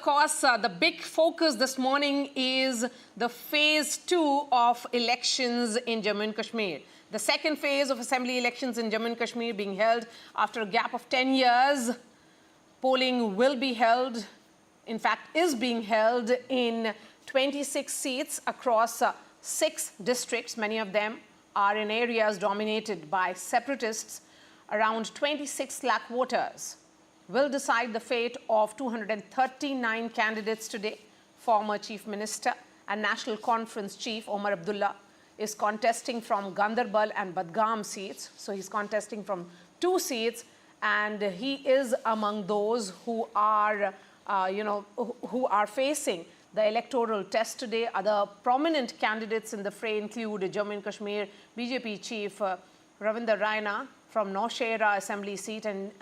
Of course, the big focus this morning is the phase 2 of elections in Jammu and Kashmir. The second phase of assembly elections in Jammu and Kashmir being held after a gap of 10 years. Polling will be held, in fact, is being held in 26 seats across 6 districts. Many of them are in areas dominated by separatists. Around 26 lakh voters will decide the fate of 239 candidates today. Former Chief Minister and National Conference Chief Omar Abdullah is contesting from Gandarbal and Badgam seats. So he's contesting from 2 seats, and he is among those who are, who are facing the electoral test today. Other prominent candidates in the fray include Jammu and Kashmir BJP Chief Ravinder Raina from Nowshera Assembly seat and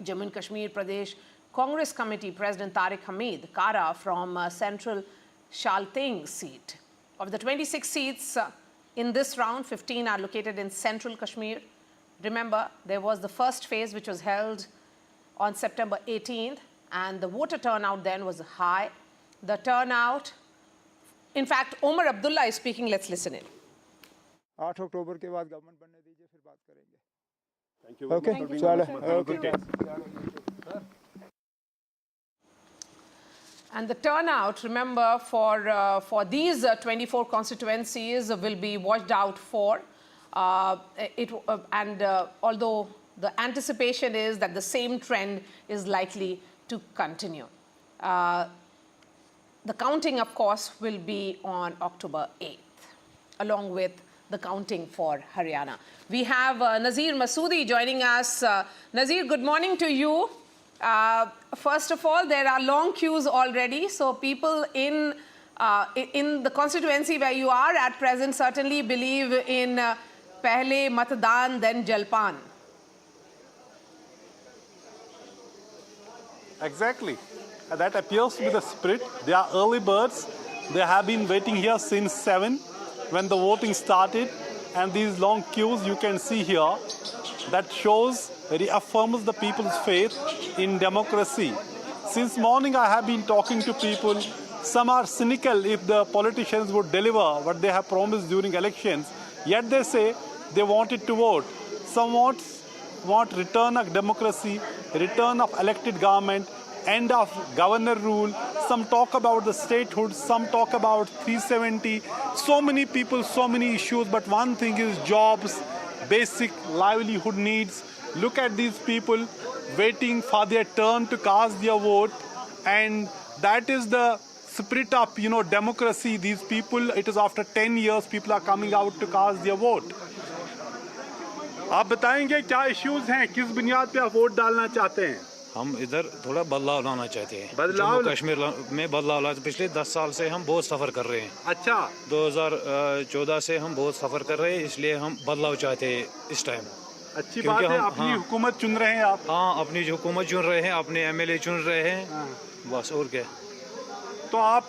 Jammu and Kashmir Pradesh Congress Committee President Tariq Hamid Kara from Central Shalting seat. Of the 26 seats in this round, 15 are located in Central Kashmir. Remember, there was the first phase which was held on September 18th, and the voter turnout then was high. The turnout, in fact, Omar Abdullah is speaking. Let's listen in. 8 अक्टूबर के बाद government बनने दीजिए, फिर बात करेंगे. Thank you. Okay, चलो. Okay. And the turnout, remember, for these 24 constituencies will be watched out for. Although the anticipation is that the same trend is likely to continue. The counting, of course, will be on October 8th, along with the counting for Haryana. We have Nazir Masoodi joining us. Nazir, good morning to you. First of all, there are long queues already, so people in the constituency where you are at present certainly believe in Pehle Matadaan, then Jalpan. Exactly. That appears to be the spirit. They are early birds. They have been waiting here since 7 when the voting started. And these long queues you can see here, that shows, reaffirms the people's faith in democracy. Since morning I have been talking to people. Some are cynical if the politicians would deliver what they have promised during elections. Yet they say they wanted to vote. Some want return of democracy, return of elected government, end of governor rule. Some talk about the statehood, some talk about 370. So many people, so many issues, but one thing is jobs, basic livelihood needs. Look at these people waiting for their turn to cast their vote, and that is the spirit of democracy. These people, it is after 10 years people are coming out to cast their vote. आप बताएंगे क्या issues हैं, किस बुनियाद पे आप vote डालना चाहते हैं? हम इधर थोड़ा बदलाव लाना चाहते हैं. बदलाव जम्मू कश्मीर में बदलाव लाना. पिछले 10 साल से हम बहुत सफ़र कर रहे हैं. अच्छा. 2014 से हम बहुत सफ़र कर रहे हैं, इसलिए हम बदलाव चाहते हैं इस टाइम. अच्छी बात है. अपनी हुकूमत चुन रहे हैं आप. हाँ, अपनी हुकूमत चुन रहे हैं, अपने MLA चुन रहे हैं. बस और क्या. तो आप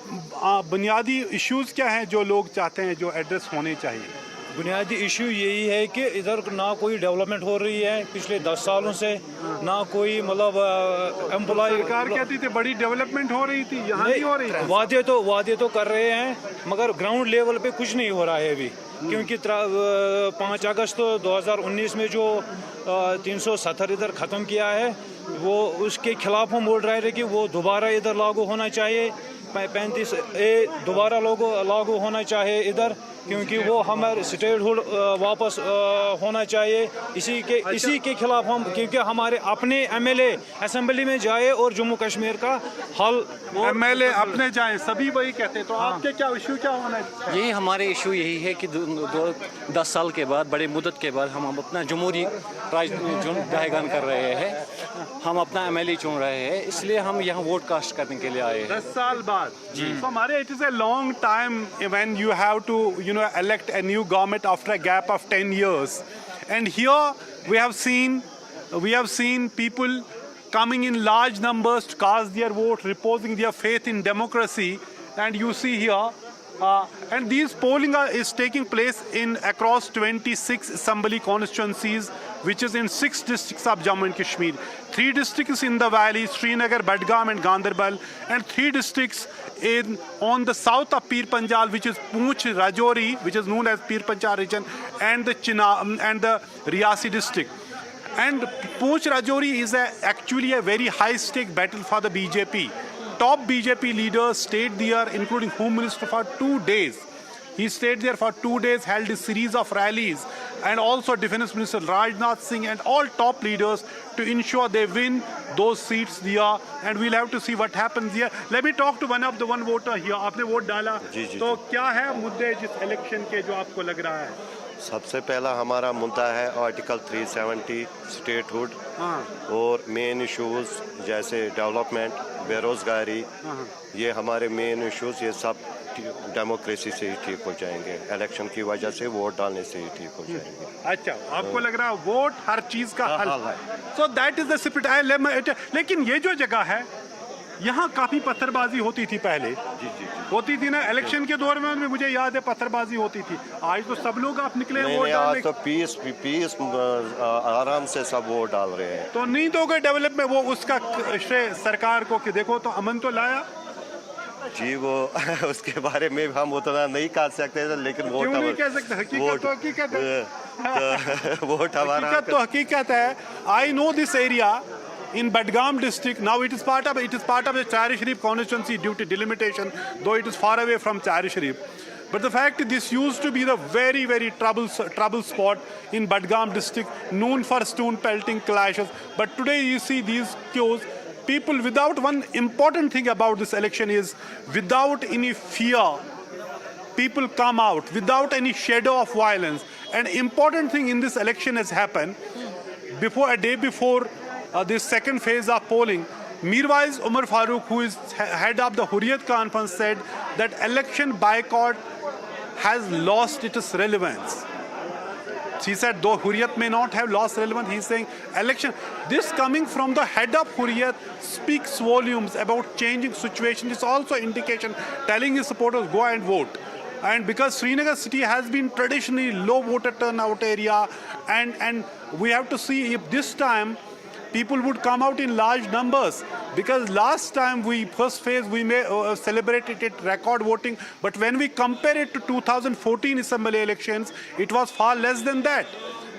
बुनियादी इश्यूज क्या हैं जो लोग चाहते हैं, जो एड्रेस होने चाहिए? बुनियादी इशू यही है कि इधर ना कोई डेवलपमेंट हो रही है पिछले 10 सालों से, ना कोई मतलब एम्प्लॉय. सरकार कहती थी बड़ी डेवलपमेंट हो रही थी, यहाँ नहीं हो रही. वादे तो कर रहे हैं, मगर ग्राउंड लेवल पे कुछ नहीं हो रहा है अभी. क्योंकि 5 अगस्त 2019 में जो 370 इधर ख़त्म किया है, वो उसके खिलाफ हम बोल रहे थे कि वो दोबारा इधर लागू होना चाहिए. 35A दोबारा लागू होना चाहिए इधर, क्योंकि वो हमारे स्टेटहुड वापस होना चाहिए. इसी के खिलाफ हम, क्योंकि हमारे अपने MLA असेंबली में जाए और जम्मू कश्मीर का हल MLA अपने जाए, सभी वही कहते हैं. तो आपके क्या इशू क्या होना है? यही हमारे इशू यही है कि 10 साल के बाद, बड़े मुद्दत के बाद हम अपना जमहूरी राज दायगान कर रहे हैं. हम अपना MLA चुन रहे हैं, इसलिए हम यहाँ वोट कास्ट करने के लिए आए हैं. 10 साल बाद. So हमारे it is a long time when you have to elect a new government after a gap of 10 years. And here we have seen people coming in large numbers to cast their vote, reposing their faith in democracy. And you see here, and these polling is taking place in across 26 assembly constituencies, which is in 6 districts of Jammu and Kashmir. 3 districts in the valley, Srinagar, Badgam and Ganderbal, and 3 districts on the south of Pir Panjal, which is Poonch, Rajouri, which is known as Pir Panjal region, and the Riyasi district. And Poonch Rajouri is actually a very high-stake battle for the BJP. Top BJP leaders stayed there, including Home Minister, for 2 days. He stayed there for 2 days, held a series of rallies, and also Defense Minister Rajnath Singh and all top leaders to ensure they win those seats there. And we'll have to see what happens here. Let me talk to one voter here. आपने vote डाला, तो क्या है मुद्दे जिस election के जो आपको लग रहा है? सबसे पहला हमारा मुद्दा है आर्टिकल 370 स्टेटहुड और मेन इश्यूज जैसे डेवलपमेंट, बेरोजगारी, ये हमारे मेन इश्यूज, ये सब डेमोक्रेसी से ही ठीक हो जाएंगे, इलेक्शन की वजह से वोट डालने से ही ठीक हो जाएंगे। अच्छा, आपको लग रहा है वोट हर चीज का हल है। So that is the spirit. लेकिन ये जो जगह है, यहाँ काफी पत्थरबाजी होती थी पहले। जी। होती थी ना, इलेक्शन के दौरान में मुझे याद है पत्थरबाजी होती थी। आज तो सब लोग आप निकले वोट डालने। आज तो पीस आराम से सब वोट डाल रहे हैं। तो नहीं दोगे डेवलपमेंट, वो उसका श्रेय सरकार को कि देखो तो अमन तो लाया। जी, वो उसके बारे में हम उतना नहीं कह सकते, लेकिन वोट क्यों नहीं कह सकते? हकीकत तो हकीकत है। वोट हमारा हकीकत तो हकीकत है। I know this area in Badgam district. Now it is part of the Chari Sharif constituency due to delimitation, though it is far away from Chari Sharif. But the fact is, this used to be the very, very trouble spot in Badgam district, known for stone pelting clashes. But today you see these queues. People, without one important thing about this election is, without any fear, people come out without any shadow of violence. An important thing in this election has happened. A day before this second phase of polling, Mirwais Umar Farooq, who is head of the Hurriyat Conference, said that election boycott has lost its relevance. He said, though Hurriyat may not have lost relevance, he's saying election. This coming from the head of Hurriyat speaks volumes about changing situation. It's also indication telling his supporters, go and vote. And because Srinagar city has been traditionally low voter turnout area, and we have to see if this time people would come out in large numbers, because last time first phase we may celebrated it record voting, but when we compare it to 2014 assembly elections, it was far less than that.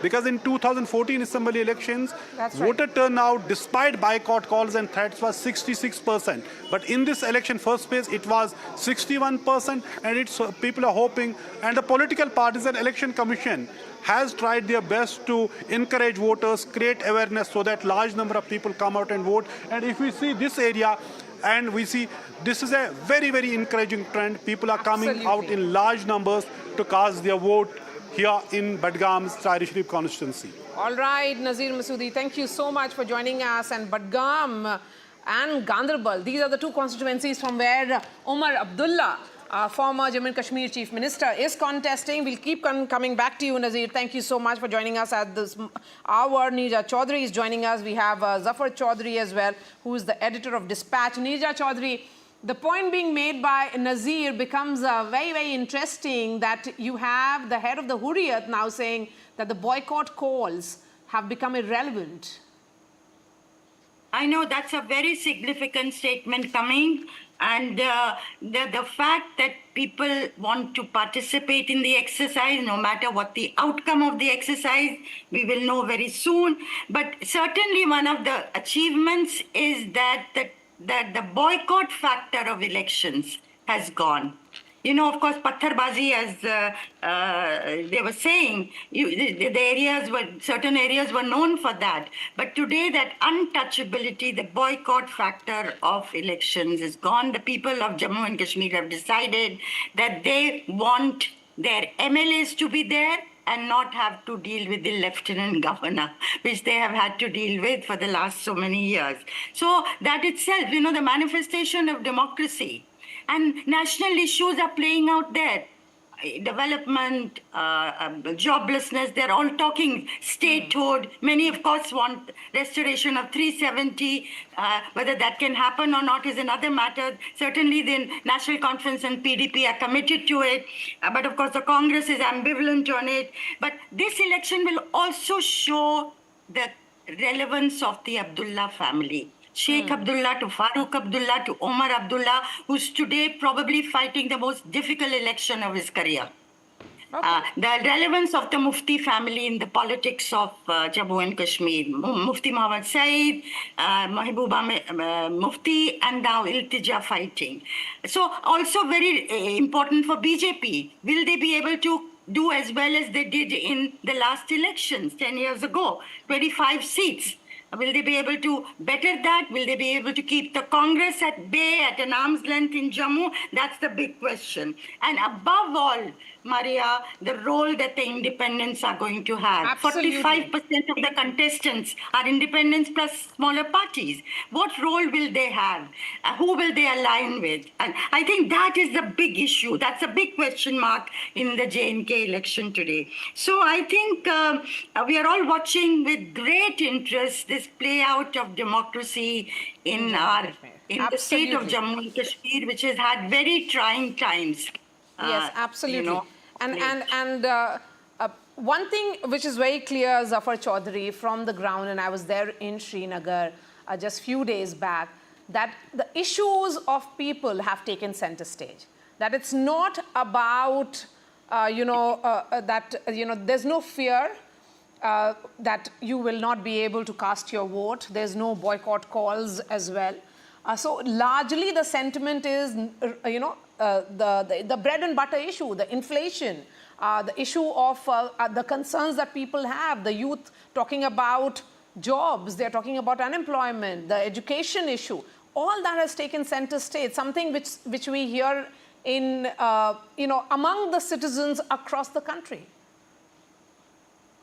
Because in 2014 assembly elections, voter turnout, despite boycott calls and threats, was 66%. But in this election first phase, it was 61%, and people are hoping, and the political parties and election commission has tried their best to encourage voters, create awareness so that large number of people come out and vote. And if we see this area, and we see this is a very, very encouraging trend. People are coming out in large numbers to cast their vote here in Badgam's Chari Sharif constituency. All right, Nazir Masoodi, thank you so much for joining us. And Badgam and Ganderbal, these are the two constituencies from where Omar Abdullah, former Jammu and Kashmir Chief Minister, is contesting. We'll keep coming back to you, Nazir. Thank you so much for joining us at this hour. Neerja Chaudhary is joining us. We have Zafar Chaudhary as well, who is the editor of Dispatch. Neerja Chaudhary, the point being made by Nazir becomes very, very interesting, that you have the head of the Hurriyat now saying that the boycott calls have become irrelevant. I know that's a very significant statement coming, and the fact that people want to participate in the exercise, no matter what the outcome of the exercise, we will know very soon. But certainly one of the achievements is that the boycott factor of elections has gone. You know, of course, Patharbazi, as they were saying, certain areas were known for that. But today, that untouchability, the boycott factor of elections is gone. The people of Jammu and Kashmir have decided that they want their MLAs to be there and not have to deal with the lieutenant governor, which they have had to deal with for the last so many years. So that itself, you know, the manifestation of democracy. And national issues are playing out there. development, joblessness. They're all talking statehood. Many, of course, want restoration of 370. Whether that can happen or not is another matter. Certainly, the National Conference and PDP are committed to it. But of course, the Congress is ambivalent on it. But this election will also show the relevance of the Abdullah family. Sheikh Abdullah to Farooq Abdullah to Omar Abdullah, who's today probably fighting the most difficult election of his career. The relevance of the Mufti family in the politics of Jammu and Kashmir. Mufti Muhammad Saeed, Mahbooba Mufti, and now Iltija fighting. So also very important for BJP. Will they be able to do as well as they did in the last elections 10 years ago? 25 seats. Will they be able to better that? Will they be able to keep the Congress at bay, at an arm's length in Jammu? That's the big question. And above all, Maria, the role that the independents are going to have. Absolutely. 45% of the contestants are independents plus smaller parties. What role will they have? Who will they align with? And I think that is the big issue. That's a big question mark in the J&K election today. So I think we are all watching with great interest this play out of democracy in the state of Jammu and Kashmir, which has had very trying times. Yes, absolutely. You know, and one thing which is very clear, Zafar Chaudhary, from the ground, and I was there in Srinagar just few days back, that the issues of people have taken center stage. That it's not about, there's no fear that you will not be able to cast your vote. There's no boycott calls as well. So largely the sentiment is, the bread and butter issue, the inflation, the issue of the concerns that people have, the youth talking about jobs, they're talking about unemployment, the education issue. All that has taken center stage, something which we hear in, among the citizens across the country.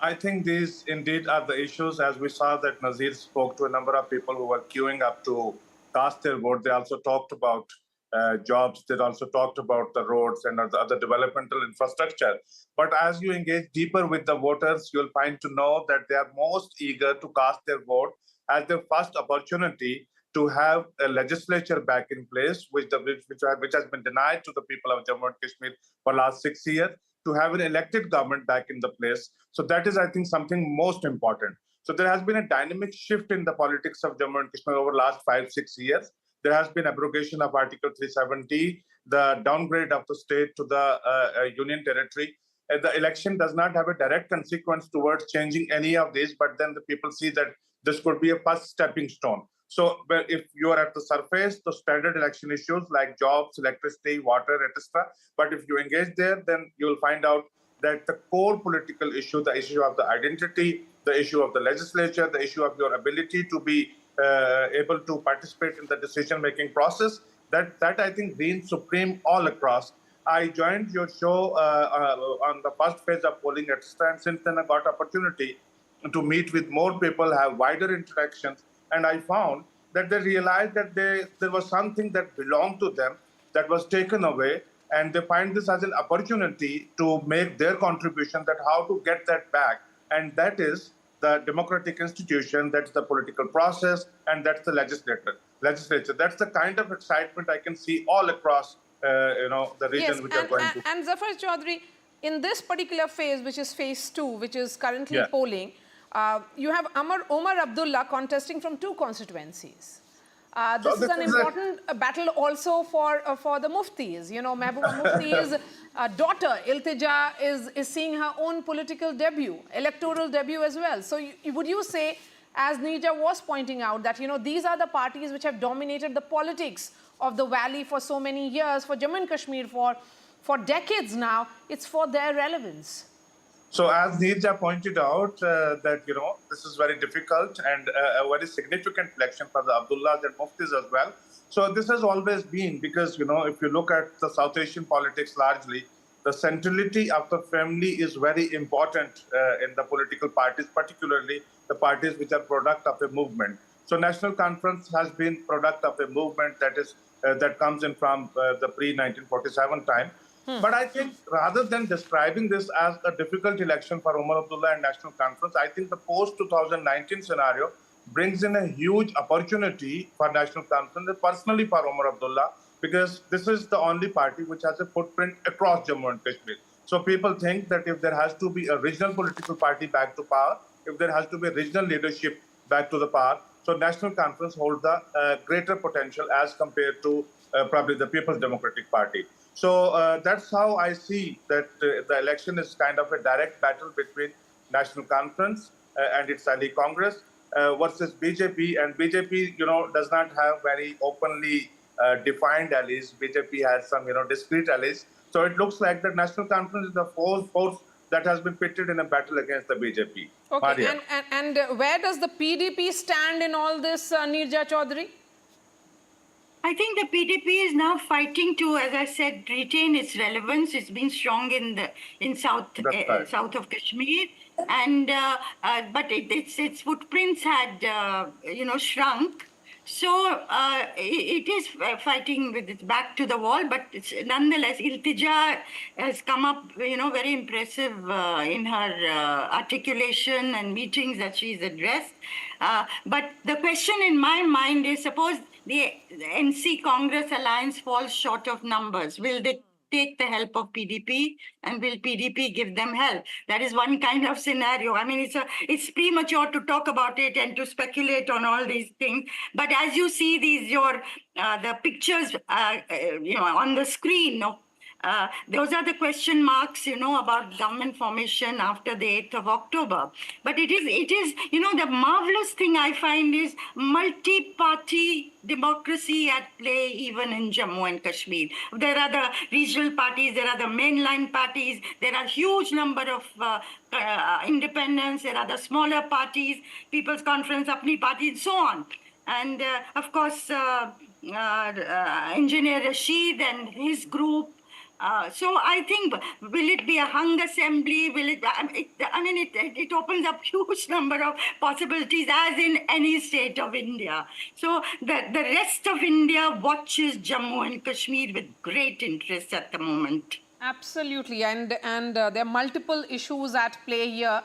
I think these indeed are the issues. As we saw that Nazir spoke to a number of people who were queuing up to cast their vote. They also talked about jobs. They also talked about the roads and the other developmental infrastructure. But as you engage deeper with the voters, you'll find to know that they are most eager to cast their vote as their first opportunity to have a legislature back in place, which has been denied to the people of Jammu and Kashmir for the last 6 years, to have an elected government back in the place. So that is, I think, something most important. So there has been a dynamic shift in the politics of Jammu and Kashmir over the last 5-6 years. There has been abrogation of Article 370, the downgrade of the state to the union territory. The election does not have a direct consequence towards changing any of these, but then the people see that this could be a first stepping stone. So if you are at the surface, the standard election issues like jobs, electricity, water, etc. But if you engage there, then you will find out that the core political issue, the issue of the identity, the issue of the legislature, the issue of your ability to be able to participate in the decision-making process, that I think reigns supreme all across. I joined your show on the first phase of polling, etc. And since then I got opportunity to meet with more people, have wider interactions. And I found that they realized that there was something that belonged to them that was taken away, and they find this as an opportunity to make their contribution, that how to get that back. And that is the democratic institution, that's the political process, and that's the legislature. That's the kind of excitement I can see all across the region which are going to. And Zafar Chaudhary, in this particular phase, which is phase 2, which is currently polling, you have Omar Abdullah contesting from 2 constituencies. This is an important battle also for the Muftis. You know, Mahbooba Mufti's daughter, Iltija, is seeing her own political debut, electoral debut as well. So would you say, as Neerja was pointing out, that, these are the parties which have dominated the politics of the valley for so many years, for Jammu and Kashmir for decades now, it's for their relevance? So as Neerja pointed out, that, this is very difficult and a very significant election for the Abdullahs and Muftis as well. So this has always been, because, if you look at the South Asian politics largely, the centrality of the family is very important in the political parties, particularly the parties which are product of a movement. So National Conference has been product of a movement that comes in from the pre-1947 time. But I think rather than describing this as a difficult election for Umar Abdullah and National Conference, I think the post-2019 scenario brings in a huge opportunity for National Conference and personally for Umar Abdullah, because this is the only party which has a footprint across Jammu and Kashmir. So people think that if there has to be a regional political party back to power, if there has to be a regional leadership back to the power, so National Conference holds the greater potential as compared to probably the People's Democratic Party. So that's how I see that the election is kind of a direct battle between National Conference and its ally Congress versus BJP. And BJP, does not have very openly defined allies. BJP has some, discrete allies. So it looks like the National Conference is the force that has been pitted in a battle against the BJP. Okay, Maria. and where does the PDP stand in all this, Neerja Chaudhary? I think the PDP is now fighting to, as I said, retain its relevance. It's been strong in south south of Kashmir, and but its footprints had shrunk. So it is fighting with its back to the wall, but it's nonetheless, Iltija has come up, very impressive in her articulation and meetings that she's addressed. But the question in my mind is, suppose the NC Congress alliance falls short of numbers, will they take the help of PDP, and will PDP give them help? That is one kind of scenario. I mean, it's premature to talk about it and to speculate on all these things. But as you see the pictures, on the screen, those are the question marks, about government formation after the 8th of October. But it is, the marvelous thing I find is multi-party democracy at play even in Jammu and Kashmir. There are the regional parties, there are the mainline parties, there are huge number of independents, there are the smaller parties, People's Conference, Apni Party, and so on. And of course, Engineer Rashid and his group. So I think, will it be a hung assembly? Will it? It opens up huge number of possibilities, as in any state of India. So the rest of India watches Jammu and Kashmir with great interest at the moment. Absolutely, and there are multiple issues at play here.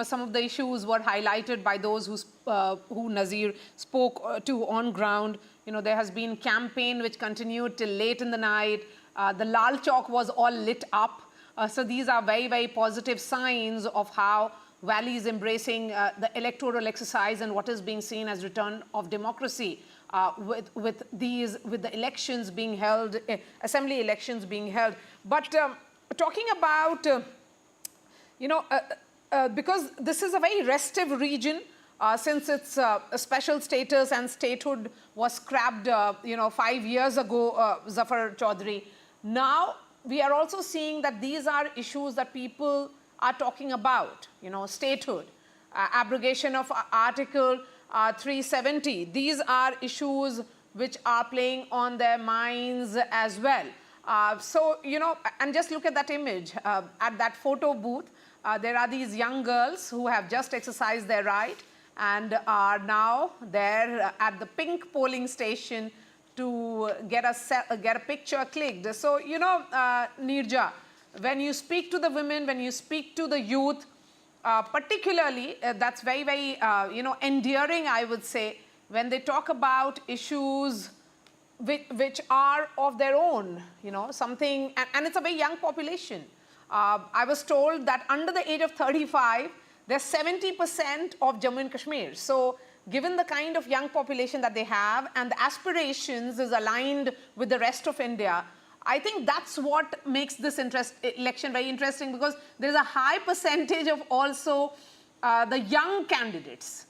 Some of the issues were highlighted by those who Nazir spoke to on ground. There has been campaign which continued till late in the night. The Lal Chowk was all lit up. So these are very, very positive signs of how Valley is embracing the electoral exercise and what is being seen as return of democracy with the elections being held, assembly elections being held. But talking about, because this is a very restive region, since its special status and statehood was scrapped, 5 years ago, Zafar Chaudhary. Now, we are also seeing that these are issues that people are talking about, statehood, abrogation of Article 370. These are issues which are playing on their minds as well. And just look at that image. At that photo booth, there are these young girls who have just exercised their right and are now there at the pink polling station to get a picture clicked. So, Neerja, when you speak to the women, when you speak to the youth, particularly, that's very, very, endearing, I would say, when they talk about issues which are of their own, something, and it's a very young population. I was told that under the age of 35, they're 70% of Jammu and Kashmir. So, given the kind of young population that they have and the aspirations is aligned with the rest of India, I think that's what makes this election very interesting, because there is a high percentage of also the young candidates.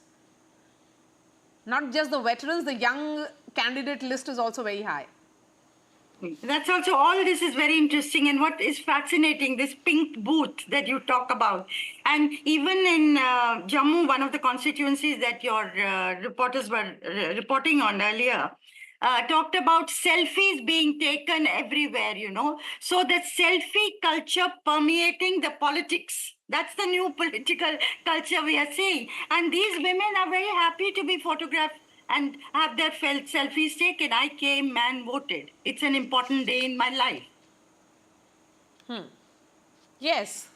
Not just the veterans, the young candidate list is also very high. That's also, all this is very interesting, and what is fascinating, this pink booth that you talk about. And even in Jammu, one of the constituencies that your reporters were reporting on earlier, talked about selfies being taken everywhere, So the selfie culture permeating the politics. That's the new political culture we are seeing. And these women are very happy to be photographed and have their selfies taken. I came and voted. It's an important day in my life. Yes.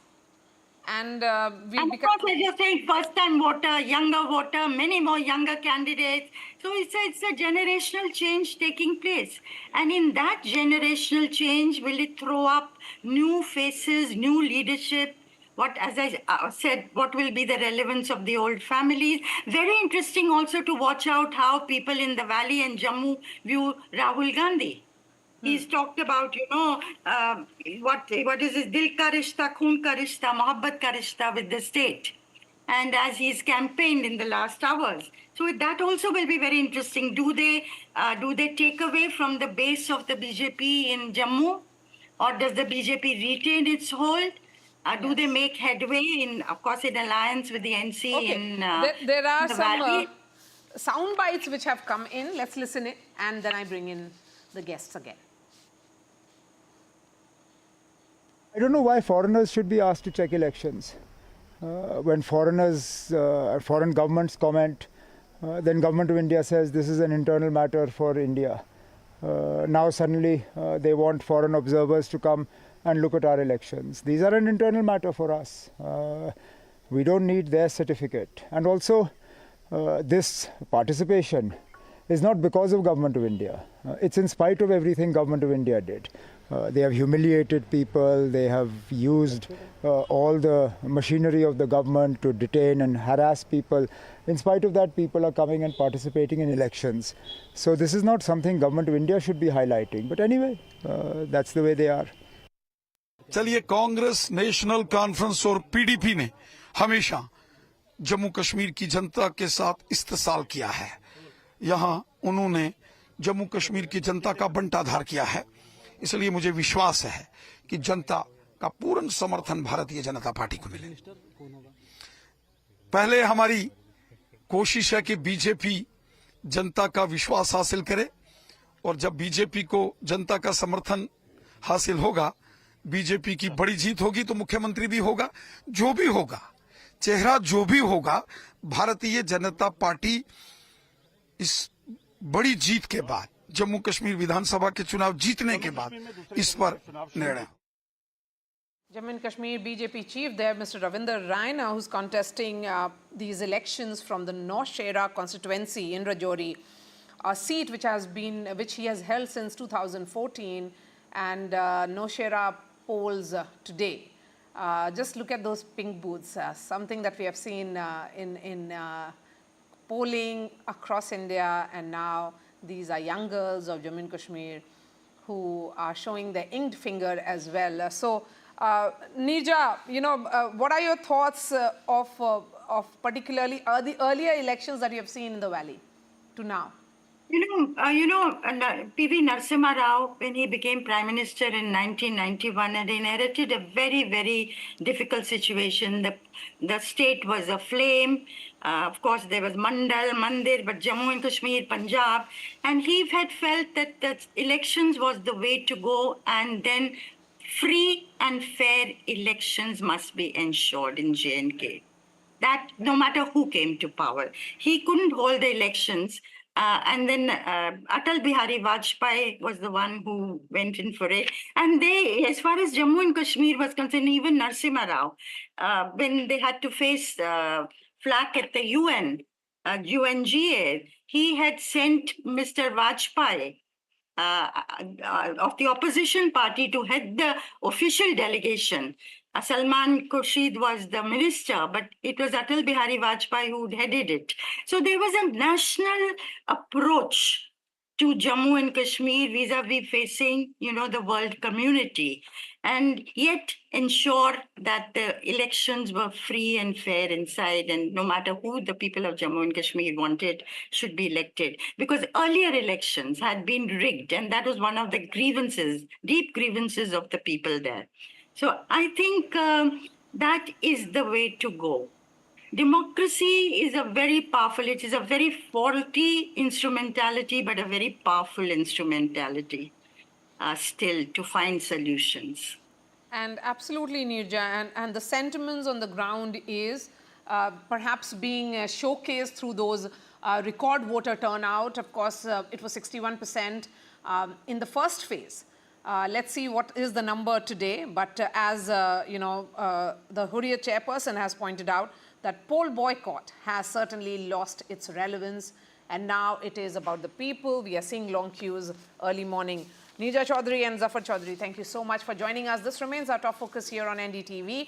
And we And of course, as you're saying, first-time voter, younger voter, many more younger candidates. So it's a generational change taking place. And in that generational change, will it throw up new faces, new leadership? What, as I said, what will be the relevance of the old families? Very interesting also to watch out how people in the Valley and Jammu view Rahul Gandhi. He's talked about, what is this, dil ka rishta, khoon ka rishta, mohabbat ka rishta with the state. And as he's campaigned in the last hours. So that also will be very interesting. Do they take away from the base of the BJP in Jammu? Or does the BJP retain its hold? Do they make headway in, of course, in alliance with the NC in there are the some Valley? sound bites which have come in. Let's listen it, and then I bring in the guests again. I don't know why foreigners should be asked to check elections. When foreigners, foreign governments comment, then Government of India says this is an internal matter for India. Now suddenly they want foreign observers to come and look at our elections. These are an internal matter for us. We don't need their certificate. And also, this participation is not because of Government of India. It's in spite of everything Government of India did. They have humiliated people, they have used all the machinery of the government to detain and harass people. In spite of that, people are coming and participating in elections. So this is not something Government of India should be highlighting. But anyway, that's the way they are. चलिए, Congress, national conference और PDP ने हमेशा जम्मू कश्मीर की जनता के साथ इस्तेसाल किया है। यहाँ उन्होंने जम्मू कश्मीर की जनता का बंटाधार किया है। इसलिए मुझे विश्वास है कि जनता का पूर्ण समर्थन भारतीय जनता पार्टी को मिले। पहले हमारी कोशिश है कि बीजेपी जनता का विश्वास हासिल करे, और जब बीजेपी को जनता का समर्थन हासिल होगा, बीजेपी की बड़ी जीत होगी, तो मुख्यमंत्री भी होगा। जो भी होगा, चेहरा जो भी होगा, भारतीय जनता पार्टी इस बड़ी जीत के बाद, जम्मू कश्मीर विधानसभा के चुनाव जीतने के बाद, इस पर निर्णय। Jammu and Kashmir BJP chief there, Mr. Ravinder Raina, who's contesting these elections from the Nowshera constituency in Rajouri, a seat which he has held since 2014, and Nowshera polls today. Just look at those pink booths, something that we have seen in polling across India, and now these are young girls of Jammu and Kashmir who are showing their inked finger as well. So, Neerja, what are your thoughts of particularly the earlier elections that you have seen in the Valley to now? P.V. Narasimha Rao, when he became Prime Minister in 1991, had inherited a very, very difficult situation. The state was aflame. Of course, there was Mandal, Mandir, but Jammu and Kashmir, Punjab. And he had felt that the elections was the way to go, and then free and fair elections must be ensured in J&K. That no matter who came to power, he couldn't hold the elections. And then Atal Bihari Vajpayee was the one who went in for it. And they, as far as Jammu and Kashmir was concerned, even Narasimha Rao, when they had to face flak at the UN, UNGA, he had sent Mr. Vajpayee of the opposition party to head the official delegation. Salman Khurshid was the minister, but it was Atal Bihari Vajpayee who headed it. So there was a national approach to Jammu and Kashmir vis-a-vis facing, the world community, and yet ensure that the elections were free and fair inside, and no matter who the people of Jammu and Kashmir wanted should be elected. Because earlier elections had been rigged, and that was one of the grievances, deep grievances of the people there. So I think that is the way to go. Democracy is a very faulty instrumentality, but a very powerful instrumentality still to find solutions. And absolutely, Neerja, and the sentiments on the ground is perhaps being showcased through those record voter turnout. Of course, it was 61% in the first phase. Let's see what is the number today. But as you know, the Hurriyat chairperson has pointed out that poll boycott has certainly lost its relevance, and now it is about the people. We are seeing long queues early morning. Neerja Chaudhary and Zafar Chaudhary, thank you so much for joining us. This remains our top focus here on NDTV.